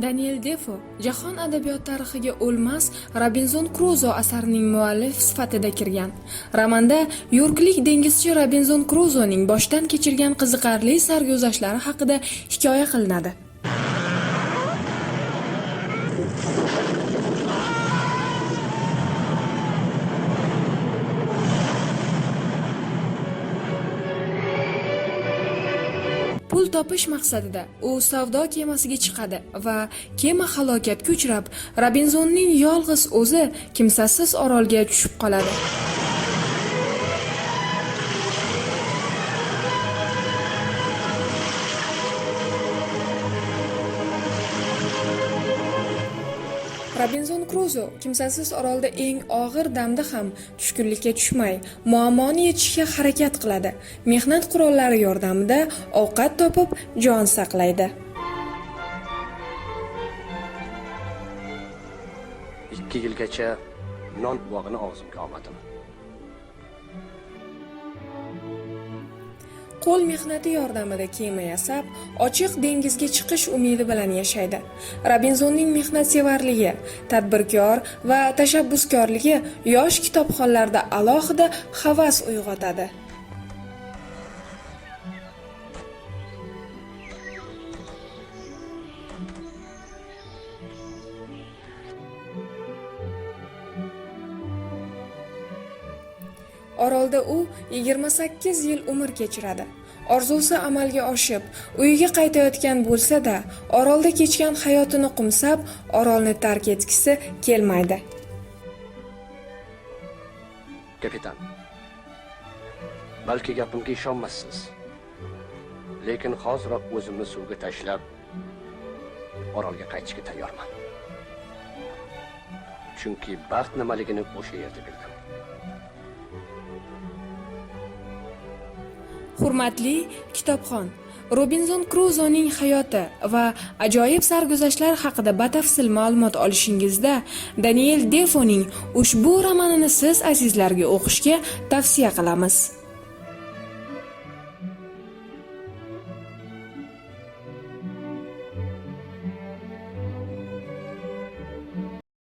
Daniel Defoe jahon adabiyot tarixiga o'lmas Robinzon Kruzo asarining muallif sifatida kirgan. Romanda yorklik dengizchi Robinzon Kruzoning boshdan kechirgan qiziqarli sarguzashtlari haqida hikoya qilinadi. Pul topish maqsadida u savdo kemasiga chiqadi va kema halokatga uchrab, Robinzonning yolg'iz o'zi kimsasiz orolga tushib qoladi. Robinzon Kruzo kimsasiz orolda eng og'ir damda ham tushkunlikka tushmay, muammoni yechishga harakat qiladi. Mehnat qurollari yordamida ovqat topib, jon saqlaydi. 2 yilgacha non bog'ini og'zimga olmadim. Qo'l mehnati yordamida kema yasab, ochiq dengizga chiqish umidi bilan yashaydi. Robinzonning mehnatsevarligi, tadbirkor va tashabbuskorligi yosh kitobxonlarda alohida havas uyg'otadi. Orolda u 28 yil umr kechiradi. Orzusi amalga oshib, uyiga qaytayotgan bo'lsa-da, orolda kechgan hayotini qumsab, orolni tark etgisi kelmaydi. Kapitan, balki gapimga ishonmassiz. Lekin hoziroq o'zimni suvga tashlab, orolga qaytishga tayyorman. Chunki baxt nimaligini o'sha yerda bildim. Hurmatli kitobxon, Robinzon Kruzoning hayoti va ajoyib sarguzashtlar haqida batafsil ma'lumot olishingizda Daniel Defoening ushbu romanini siz azizlarga o'qishga tavsiya qilamiz.